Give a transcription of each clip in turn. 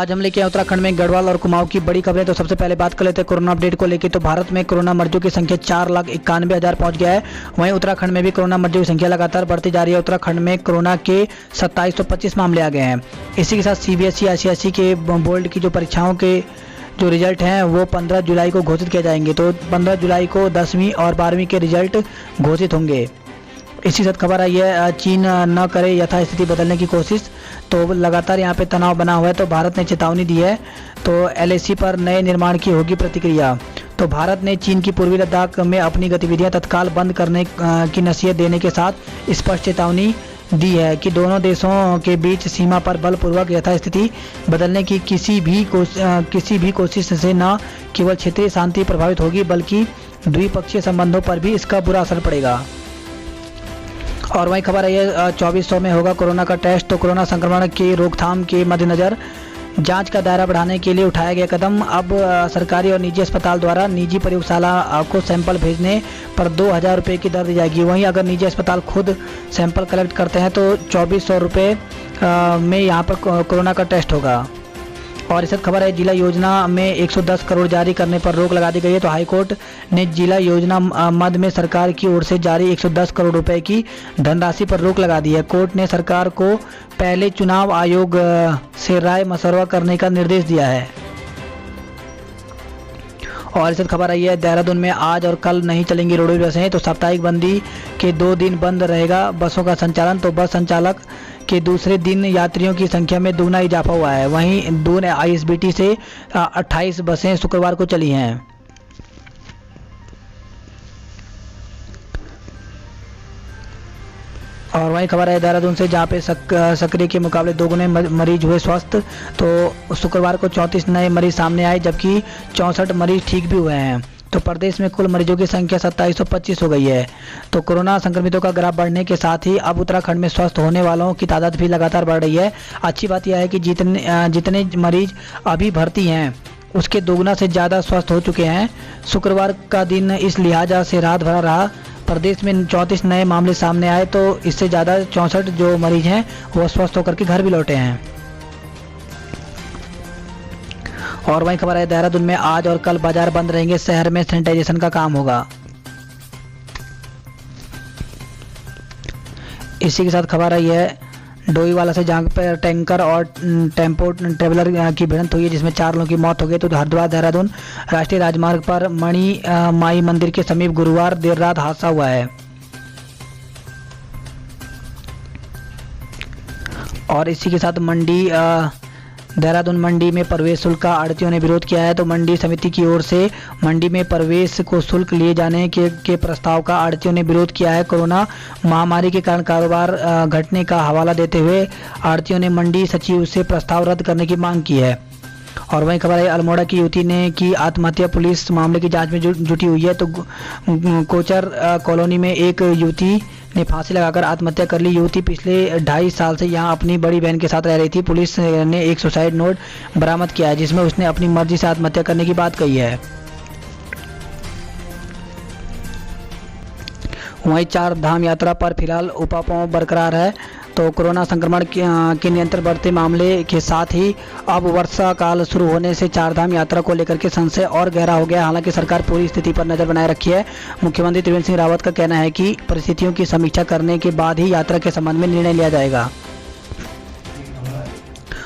आज हम लेके आए उत्तराखंड में गढ़वाल और कुमाऊं की बड़ी खबरें। तो सबसे पहले बात कर लेते हैं कोरोना अपडेट को लेकर। तो भारत में कोरोना मरीजों की संख्या 4,91,000 पहुंच गया है। वहीं उत्तराखंड में भी कोरोना मरीजों की संख्या लगातार बढ़ती जा रही है। उत्तराखंड में कोरोना के 2725 मामले आ गए हैं। इसी के साथ CBSE ICSE के बोर्ड की जो परीक्षाओं के जो रिजल्ट हैं वो 15 जुलाई को घोषित किए जाएंगे। तो 15 जुलाई को 10वीं और 12वीं के रिजल्ट घोषित होंगे। इसी साथ खबर आई है चीन न करे यथास्थिति बदलने की कोशिश। तो लगातार यहाँ पे तनाव बना हुआ है। तो भारत ने चेतावनी दी है। तो LAC पर नए निर्माण की होगी प्रतिक्रिया। तो भारत ने चीन की पूर्वी लद्दाख में अपनी गतिविधियां तत्काल बंद करने की नसीहत देने के साथ स्पष्ट चेतावनी दी है कि दोनों देशों के बीच सीमा पर बलपूर्वक यथास्थिति बदलने की किसी भी कोशिश से न केवल क्षेत्रीय शांति प्रभावित होगी बल्कि द्विपक्षीय संबंधों पर भी इसका बुरा असर पड़ेगा। और वही खबर आई है 2400 में होगा कोरोना का टेस्ट। तो कोरोना संक्रमण की रोकथाम के मद्देनजर जांच का दायरा बढ़ाने के लिए उठाया गया कदम। अब सरकारी और निजी अस्पताल द्वारा निजी प्रयोगशाला को सैंपल भेजने पर 2,000 रुपये की दर दी जाएगी। वहीं अगर निजी अस्पताल खुद सैंपल कलेक्ट करते हैं तो 2400 रुपये में यहाँ पर कोरोना का टेस्ट होगा। और इस खबर है जिला योजना में 110 करोड़ जारी करने पर रोक लगा दी गई है। तो हाईकोर्ट ने जिला योजना मद में सरकार की ओर से जारी 110 करोड़ रुपए की धनराशि पर रोक लगा दी है। कोर्ट ने सरकार को पहले चुनाव आयोग से राय मशवरा करने का निर्देश दिया है। और इस खबर आई है देहरादून में आज और कल नहीं चलेंगी रोडवेज बसें। तो साप्ताहिक बंदी के 2 दिन बंद रहेगा बसों का संचालन। तो बस संचालक के दूसरे दिन यात्रियों की संख्या में दुगना इजाफा हुआ है। वहीं दून ISBT से 28 बसें शुक्रवार को चली हैं। और वहीं खबर है देहरादून से जहां पे सक्रिय के मुकाबले 2 गुने मरीज हुए स्वस्थ। तो शुक्रवार को 34 नए मरीज सामने आए जबकि 64 मरीज ठीक भी हुए हैं। तो प्रदेश में कुल मरीजों की संख्या 2725 हो गई है। तो कोरोना संक्रमितों का ग्राफ बढ़ने के साथ ही अब उत्तराखंड में स्वस्थ होने वालों की तादाद भी लगातार बढ़ रही है। अच्छी बात यह है कि जितने मरीज अभी भर्ती हैं उसके दोगुना से ज़्यादा स्वस्थ हो चुके हैं। शुक्रवार का दिन इस लिहाजा से राहत भरा रहा। प्रदेश में 34 नए मामले सामने आए। तो इससे ज़्यादा 64 जो मरीज हैं वो स्वस्थ होकर के घर भी लौटे हैं। और वहीं खबर है देहरादून में आज और कल बाजार बंद रहेंगे। शहर में सैनिटाइजेशन का काम होगा। इसी के साथ खबर आई है डोईवाला से जहां पर टैंकर और टेम्पो ट्रेवलर की भिड़ंत हुई है जिसमें 4 लोगों की मौत हो गई। तो हरिद्वार देहरादून राष्ट्रीय राजमार्ग पर मणि माई मंदिर के समीप गुरुवार देर रात हादसा हुआ है। और इसी के साथ देहरादून मंडी में प्रवेश शुल्क का आढ़तियों ने विरोध किया है। तो मंडी समिति की ओर से मंडी में प्रवेश को शुल्क लिए जाने के प्रस्ताव का आढ़तियों ने विरोध किया है। कोरोना महामारी के कारण कारोबार घटने का हवाला देते हुए आढ़तियों ने मंडी सचिव से प्रस्ताव रद्द करने की मांग की है। और वहीं खबर है अल्मोड़ा की युवती ने की आत्महत्या। पुलिस मामले की जांच में जुटी हुई है। तो कोचर कॉलोनी में एक युवती ने फांसी लगाकर आत्महत्या कर ली। युवती पिछले 2.5 साल से यहां अपनी बड़ी बहन के साथ रह रही थी। पुलिस ने एक सुसाइड नोट बरामद किया है जिसमें उसने अपनी मर्जी से आत्महत्या करने की बात कही है। वहीं 4 धाम यात्रा पर फिलहाल उपापों बरकरार है। तो कोरोना संक्रमण के नियंत्रण बढ़ते मामले के साथ ही अब वर्षा काल शुरू होने से 4 धाम यात्रा को लेकर के संशय और गहरा हो गया। हालांकि सरकार पूरी स्थिति पर नजर बनाए रखी है। मुख्यमंत्री त्रिवेंद्र सिंह रावत का कहना है कि परिस्थितियों की समीक्षा करने के बाद ही यात्रा के संबंध में निर्णय लिया जाएगा।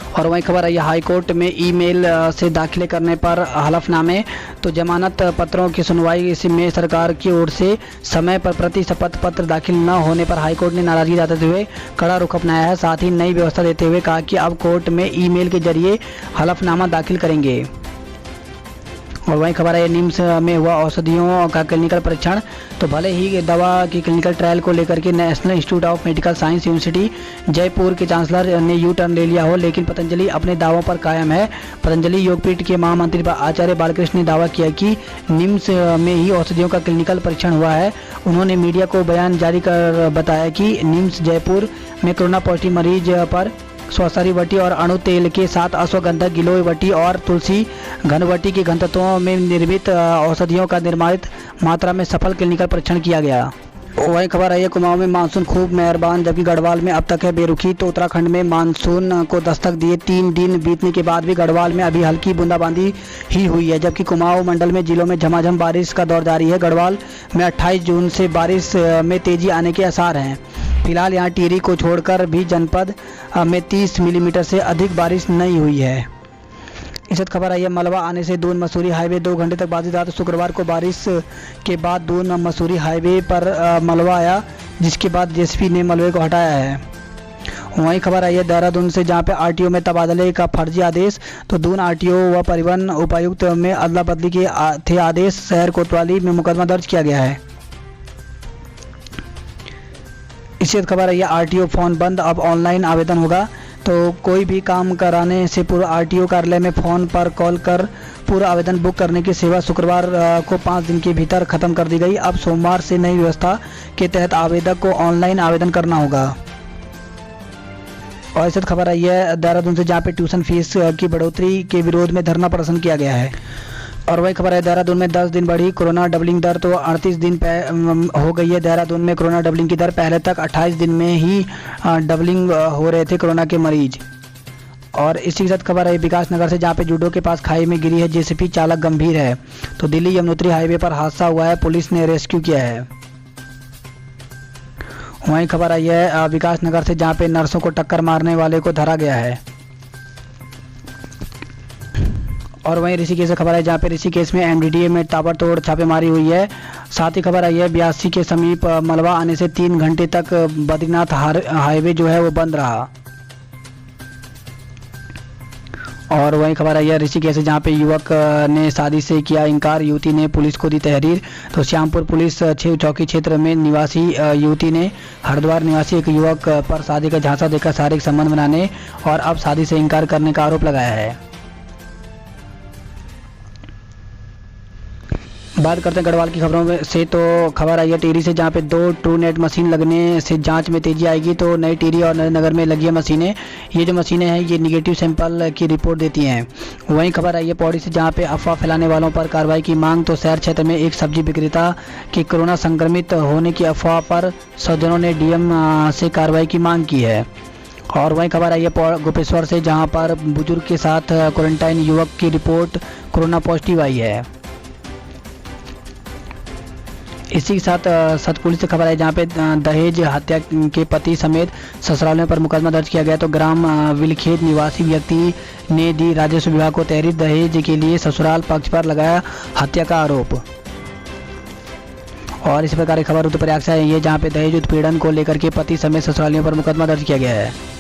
और वहीं खबर आई हाईकोर्ट में ईमेल से दाखिले करने पर हलफनामे। तो जमानत पत्रों की सुनवाई में सरकार की ओर से समय पर प्रति शपथ पत्र दाखिल न होने पर हाईकोर्ट ने नाराजगी जताते हुए कड़ा रुख अपनाया है। साथ ही नई व्यवस्था देते हुए कहा कि अब कोर्ट में ईमेल के जरिए हलफनामा दाखिल करेंगे। और वहीं खबर है निम्स में हुआ औषधियों का क्लिनिकल परीक्षण। तो भले ही दवा की क्लिनिकल ट्रायल को लेकर के national institute of medical science university Jaipur के चांसलर ने यू टर्न ले लिया हो लेकिन पतंजलि अपने दावों पर कायम है। पतंजलि योगपीठ के महामंत्री आचार्य बालकृष्ण ने दावा किया कि निम्स में ही औषधियों का क्लिनिकल परीक्षण हुआ है। उन्होंने मीडिया को बयान जारी कर बताया कि निम्स जयपुर में कोरोना पॉजिटिव मरीज पर स्वसारी वटी और अणु तेल के साथ अश्वगंधा गिलोय वटी और तुलसी घनवटी की घनत्वों में निर्मित औषधियों का निर्धारित मात्रा में सफल क्लिनिकल परीक्षण किया गया। वही खबर आई है कुमाऊं में मानसून खूब मेहरबान, जबकि गढ़वाल में अब तक है बेरुखी। तो उत्तराखंड में मानसून को दस्तक दिए 3 दिन बीतने के बाद भी गढ़वाल में अभी हल्की बूंदाबांदी ही हुई है, जबकि कुमाऊं मंडल में जिलों में झमाझम बारिश का दौर जारी है। गढ़वाल में 28 जून से बारिश में तेजी आने के आसार हैं। फिलहाल यहाँ टिहरी को छोड़कर भी जनपद में 30 मिलीमीटर से अधिक बारिश नहीं हुई है। इस वक्त खबर आई है मलबा आने से दून मसूरी हाईवे 2 घंटे तक बाधित रहा। तो शुक्रवार को बारिश के बाद दून मसूरी हाईवे पर मलबा आया, जिसके बाद जेसीबी ने मलबे को हटाया है। वहीं खबर आई है देहरादून से, जहां पे आरटीओ में तबादले का फर्जी आदेश। तो दून आरटीओ व परिवहन उपायुक्त में अदला बदली के थे आदेश। शहर कोतवाली में मुकदमा दर्ज किया गया है। इसी खबर आई है आरटीओ फोन बंद, अब ऑनलाइन आवेदन होगा। तो कोई भी काम कराने से पूर्व आरटीओ कार्यालय में फ़ोन पर कॉल कर पूरा आवेदन बुक करने की सेवा शुक्रवार को 5 दिन के भीतर ख़त्म कर दी गई। अब सोमवार से नई व्यवस्था के तहत आवेदक को ऑनलाइन आवेदन करना होगा। और इस खबर आई है देहरादून से, जहाँ पे ट्यूशन फीस की बढ़ोतरी के विरोध में धरना प्रदर्शन किया गया है। और वही खबर है देहरादून में 10 दिन बढ़ी कोरोना डबलिंग दर। तो 38 दिन हो गई है देहरादून में कोरोना डबलिंग की दर। पहले तक 28 दिन में ही डबलिंग हो रहे थे कोरोना के मरीज। और इसी के साथ खबर है विकास नगर से, जहाँ पे जूडो के पास खाई में गिरी है जेसीबी, चालक गंभीर है। तो दिल्ली यमुनोत्री हाईवे पर हादसा हुआ है, पुलिस ने रेस्क्यू किया है। वहीं खबर आई है विकास नगर से, जहाँ पे नर्सों को टक्कर मारने वाले को धरा गया है। और वहीं ऋषिकेश से खबर है, जहाँ पे ऋषिकेश में एमडीडीए में ताबड़तोड़ छापेमारी हुई है। साथ ही खबर आई है ब्यासी के समीप मलबा आने से 3 घंटे तक बद्रीनाथ हाईवे जो है वो बंद रहा। और वहीं खबर आई है ऋषिकेश से, जहाँ पे युवक ने शादी से किया इनकार, युवती ने पुलिस को दी तहरीर। तो श्यामपुर पुलिस चौकी क्षेत्र में निवासी युवती ने हरिद्वार निवासी एक युवक पर शादी का झांसा देकर शारीरिक संबंध बनाने और अब शादी से इनकार करने का आरोप लगाया है। बात करते हैं गढ़वाल की खबरों में से। तो खबर आई है टिहरी से, जहाँ पे 2 ट्रू नेट मशीन लगने से जांच में तेजी आएगी। तो नई टिहरी और नगर में लगी है मशीनें। ये जो मशीनें हैं ये निगेटिव सैंपल की रिपोर्ट देती हैं। वहीं खबर आई है पौड़ी से, जहाँ पे अफवाह फैलाने वालों पर कार्रवाई की मांग। तो शहर क्षेत्र में एक सब्जी विक्रेता के कोरोना संक्रमित होने की अफवाह पर सज्जनों ने डीएम से कार्रवाई की मांग की है। और वहीं खबर आई है गोपेश्वर से, जहाँ पर बुजुर्ग के साथ क्वारंटाइन युवक की रिपोर्ट कोरोना पॉजिटिव आई है। इसी के साथ सतपुली से खबर है, जहाँ पे दहेज हत्या के पति समेत ससुरालियों पर मुकदमा दर्ज किया गया। तो ग्राम विलखेत निवासी व्यक्ति ने दी राजस्व विभाग को तहरीर, दहेज के लिए ससुराल पक्ष पर लगाया हत्या का आरोप। और इस प्रकार की खबर उत्तर प्रयाग से आई है, जहाँ पे दहेज उत्पीड़न को लेकर के पति समेत ससुरालियों पर मुकदमा दर्ज किया गया है।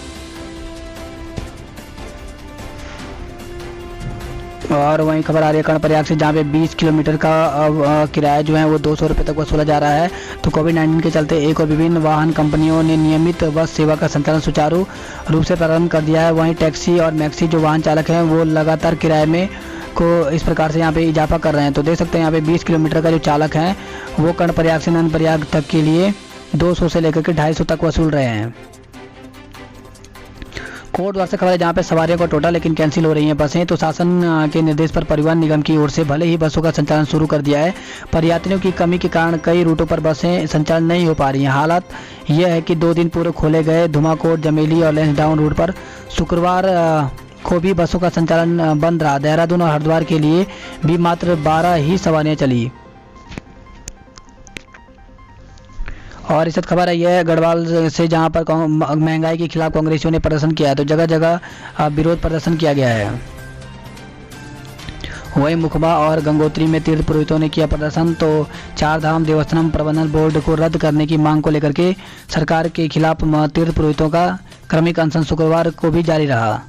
और वहीं खबर आ रही है कर्णप्रयाग से, जहाँ पे 20 किलोमीटर का किराया जो है वो 200 रुपये तक वसूला जा रहा है। तो कोविड-19 के चलते एक और विभिन्न वाहन कंपनियों ने नियमित बस सेवा का संचालन सुचारू रूप से प्रारंभ कर दिया है। वहीं टैक्सी और मैक्सी जो वाहन चालक हैं वो लगातार किराए में को इस प्रकार से यहाँ पे इजाफा कर रहे हैं। तो देख सकते हैं यहाँ पे 20 किलोमीटर का जो चालक हैं वो कर्णप्रयाग से नंदप्रयाग तक के लिए 200 से लेकर के 250 तक वसूल रहे हैं। कोटद्वार से खबर है, जहाँ पे सवारियों का टोटा लेकिन कैंसिल हो रही हैं बसें। तो शासन के निर्देश पर परिवहन निगम की ओर से भले ही बसों का संचालन शुरू कर दिया है, पर यात्रियों की कमी के कारण कई रूटों पर बसें संचालन नहीं हो पा रही हैं। हालत यह है कि 2 दिन पूर्व खोले गए धुमाकोट, जमेली और लेंसडाउन रूट पर शुक्रवार को भी बसों का संचालन बंद रहा। देहरादून और हरिद्वार के लिए भी मात्र 12 ही सवारियाँ चली। और इस खबर आई है गढ़वाल से, जहां पर महंगाई के खिलाफ कांग्रेसियों ने प्रदर्शन किया है। तो जगह जगह विरोध प्रदर्शन किया गया है। वहीं मुखबा और गंगोत्री में तीर्थ पुरोहितों ने किया प्रदर्शन। तो 4 धाम देवस्थानम प्रबंधन बोर्ड को रद्द करने की मांग को लेकर के सरकार के खिलाफ तीर्थ पुरोहितों का क्रमिक अनशन शुक्रवार को भी जारी रहा।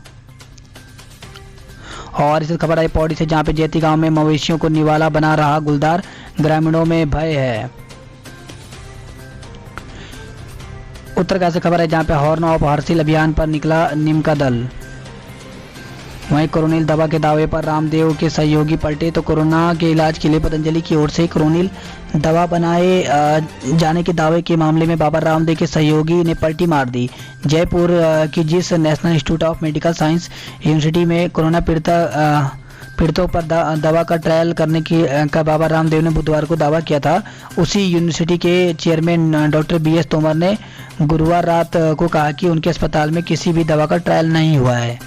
और इस खबर आई पौड़ी से, जहाँ पे जैती गाँव में मवेशियों को निवाला बना रहा गुलदार, ग्रामीणों में भय है। उत्तरकाशी से खबर है, जहाँ पे हॉर्न ऑफ हर्षिल अभियान पर निकला नीम का दल। वहीं कोरोनिल दवा के दावे पर रामदेव के सहयोगी पलटे। तो कोरोना के इलाज के लिए पतंजलि की ओर से कोरोनिल दवा बनाए जाने के दावे के मामले में बाबा रामदेव के सहयोगी ने पलटी मार दी। जयपुर की जिस national institute of medical science university में कोरोना पीड़िता पीड़ितों पर दवा का ट्रायल करने का बाबा रामदेव ने बुधवार को दावा किया था। उसी यूनिवर्सिटी के चेयरमैन डॉक्टर BS तोमर ने गुरुवार रात को कहा कि उनके अस्पताल में किसी भी दवा का ट्रायल नहीं हुआ है।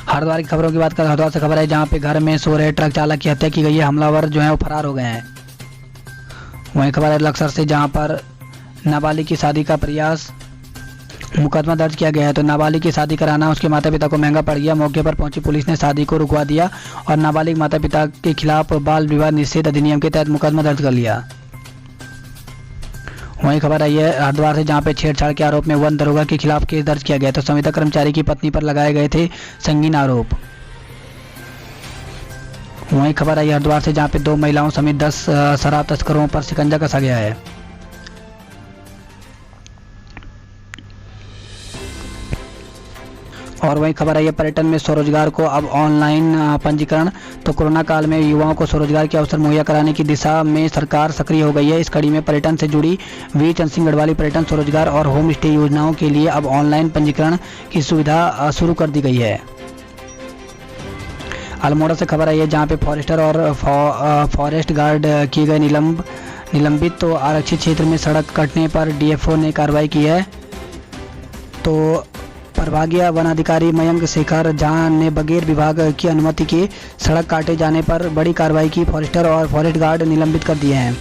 हरिद्वार की खबरों की बात करें, हरिद्वार से खबर है जहां पे घर में सो रहे ट्रक चालक की हत्या की गई है। हमलावर जो है वो फरार हो गए हैं। वहीं खबर है लक्सर से जहां पर नाबालिग की शादी का प्रयास, मुकदमा दर्ज किया गया है। तो नाबालिग की शादी कराना उसके माता पिता को महंगा पड़ गया। मौके पर पहुंची पुलिस ने शादी को रुकवा दिया और नाबालिग माता पिता के खिलाफ बाल विवाह निषेध अधिनियम के तहत मुकदमा दर्ज कर लिया। वहीं खबर आई है हरिद्वार से जहां पे छेड़छाड़ के आरोप में वन दरोगा के खिलाफ केस दर्ज किया गया। तो संविदा कर्मचारी की पत्नी पर लगाए गए थे संगीन आरोप। वहीं खबर आई हरिद्वार से जहां पे 2 महिलाओं समेत 10 शराब तस्करों पर शिकंजा कसा गया है। और वहीं खबर आई है पर्यटन में स्वरोजगार को अब ऑनलाइन पंजीकरण। तो कोरोना काल में युवाओं को स्वरोजगार के अवसर मुहैया कराने की दिशा में सरकार सक्रिय हो गई है। इस कड़ी में पर्यटन से जुड़ी वीर चंद सिंह गढ़वाली पर्यटन स्वरोजगार और होम स्टे योजनाओं के लिए अब ऑनलाइन पंजीकरण की सुविधा शुरू कर दी गई है। अल्मोड़ा से खबर आई है जहां पे फॉरेस्टर और फॉरेस्ट गार्ड किए गए निलंबित। तो आरक्षित क्षेत्र में सड़क कटने पर DFO ने कार्रवाई की है। तो प्रभागीय वन अधिकारी मयंक शेखर झा ने बगैर विभाग की अनुमति के सड़क काटे जाने पर बड़ी कार्रवाई की। फॉरेस्टर और फॉरेस्ट गार्ड निलंबित कर दिए हैं।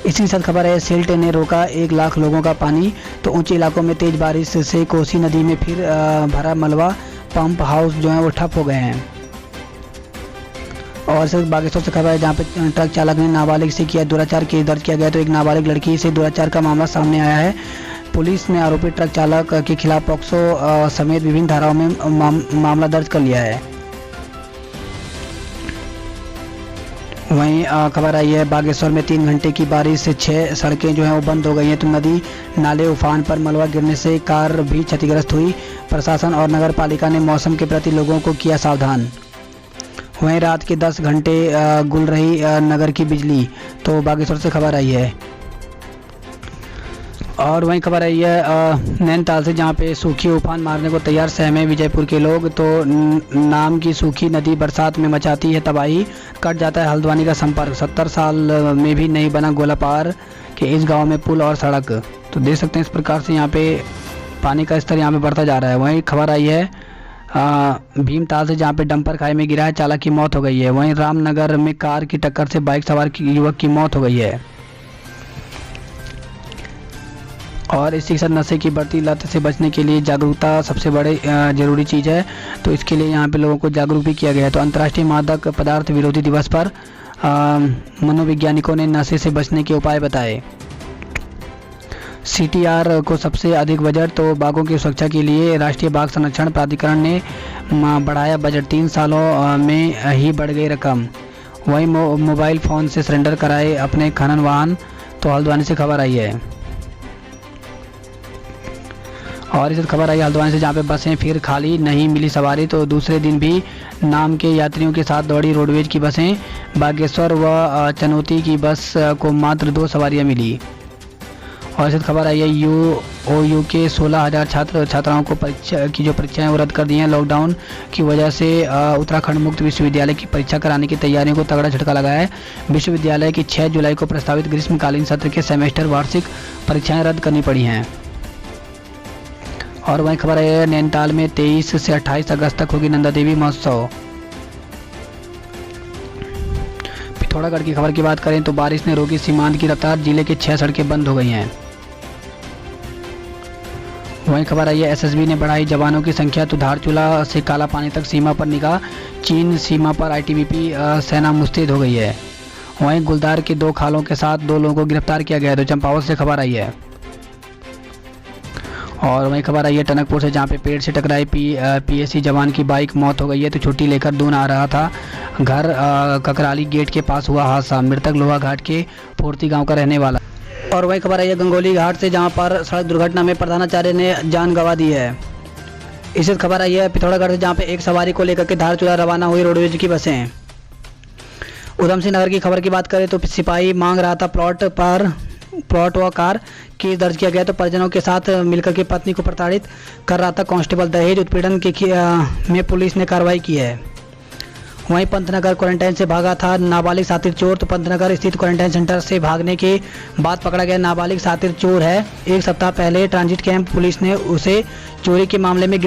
इसी के साथ खबर है सिल्ट ने रोका 1 लाख लोगों का पानी। तो ऊंचे इलाकों में तेज बारिश से कोसी नदी में फिर भरा मलबा, पंप हाउस जो है वो ठप हो गए हैं। और सिर्फ बागेश्वर से खबर है जहाँ पे ट्रक चालक ने नाबालिग से किया दुराचार, केस दर्ज किया गया। तो एक नाबालिग लड़की से दुराचार का मामला सामने आया है। पुलिस ने आरोपी ट्रक चालक के खिलाफ पॉक्सो समेत विभिन्न धाराओं में मामला दर्ज कर लिया है। वहीं खबर आई है बागेश्वर में 3 घंटे की बारिश से 6 सड़कें जो हैं वो बंद हो गई हैं। तो नदी नाले उफान पर मलबा गिरने से कार भी क्षतिग्रस्त हुई। प्रशासन और नगर पालिका ने मौसम के प्रति लोगों को किया सावधान। वहीं रात के 10 घंटे गुल रही नगर की बिजली। तो बागेश्वर से खबर आई है। और वहीं खबर आई है नैनीताल से जहां पे सूखी उफान मारने को तैयार सहमे विजयपुर के लोग। तो नाम की सूखी नदी बरसात में मचाती है तबाही, कट जाता है हल्द्वानी का संपर्क। 70 साल में भी नहीं बना गोलापार के इस गांव में पुल और सड़क। तो देख सकते हैं इस प्रकार से यहाँ पे पानी का स्तर यहाँ पे बढ़ता जा रहा है। वहीं खबर आई है भीमताल से जहाँ पे डंपर खाई में गिरा है, चालक की मौत हो गई है। वहीं रामनगर में कार की टक्कर से बाइक सवार युवक की मौत हो गई है। और इसी के साथ नशे की बढ़ती लत से बचने के लिए जागरूकता सबसे बड़ी जरूरी चीज़ है। तो इसके लिए यहाँ पे लोगों को जागरूक भी किया गया है। तो अंतर्राष्ट्रीय मादक पदार्थ विरोधी दिवस पर मनोवैज्ञानिकों ने नशे से बचने के उपाय बताए। CTR को सबसे अधिक बजट। तो बाघों की सुरक्षा के लिए राष्ट्रीय बाघ संरक्षण प्राधिकरण ने बढ़ाया बजट, 3 सालों में ही बढ़ गई रकम। वहीं मोबाइल फ़ोन से सरेंडर कराए अपने खनन वाहन। तो हल्द्वानी से खबर आई है। और इस खबर आई हल्द्वानी से जहाँ पे बसें फिर खाली, नहीं मिली सवारी। तो दूसरे दिन भी नाम के यात्रियों के साथ दौड़ी रोडवेज की बसें। बागेश्वर व चनौती की बस को मात्र 2 सवारियाँ मिली। और इस खबर आई है UOU के 16,000 छात्र छात्राओं को परीक्षा की जो परीक्षाएं वो रद्द कर दी हैं। लॉकडाउन की वजह से उत्तराखंड मुक्त विश्वविद्यालय की परीक्षा कराने की तैयारियों को तगड़ा झटका लगा है। विश्वविद्यालय की 6 जुलाई को प्रस्तावित ग्रीष्मकालीन सत्र के सेमेस्टर वार्षिक परीक्षाएं रद्द करनी पड़ी हैं। और वहीं खबर है नैनीताल में 23 से 28 अगस्त तक होगी नंदा देवी महोत्सव। पिथौरागढ़ की खबर की बात करें तो बारिश ने रोकी सीमांत की रफ्तार, जिले के 6 सड़कें बंद हो गई हैं। वहीं खबर आई है SSB ने बढ़ाई जवानों की संख्या। तो धारचूला से काला पानी तक सीमा पर निगाह, चीन सीमा पर ITBP सेना मुस्तैद हो गई है। वहीं गुलदार के 2 खालों के साथ 2 लोगों को गिरफ्तार किया गया है। तो चंपावत से खबर आई है। और वहीं खबर आई है टनकपुर से जहाँ पे पेड़ से टकराई PSC जवान की बाइक, मौत हो गई है। तो छुट्टी लेकर दून आ रहा था, घर ककराली गेट के पास हुआ हादसा। मृतक लोहा घाट के फोर्ती गांव का रहने वाला। और वहीं खबर आई है गंगोली घाट से जहाँ पर सड़क दुर्घटना में प्रधानाचार्य ने जान गंवा दी है। इससे खबर आई है पिथौरागढ़ से जहाँ पे एक सवारी को लेकर के धारचूला रवाना हुई रोडवेज की बसें। उधम सिंह नगर की खबर की बात करें तो सिपाही मांग रहा था प्लॉट पर प्लॉट व कार केस दर्ज किया गया। तो परिजनों के साथ मिलकर के पत्नी को प्रताड़ित कर रहा था कांस्टेबल। दहेज उत्पीड़न में पुलिस ने कार्रवाई की है। वहीं पंतनगर क्वारंटाइन से भागा था नाबालिग सातिर चोर। तो पंतनगर स्थित क्वारंटाइन सेंटर से भागने के बाद पकड़ा गया नाबालिग सातिर चोर है। एक सप्ताह पहले ट्रांजिट कैंप पुलिस ने उसे चोरी के मामले में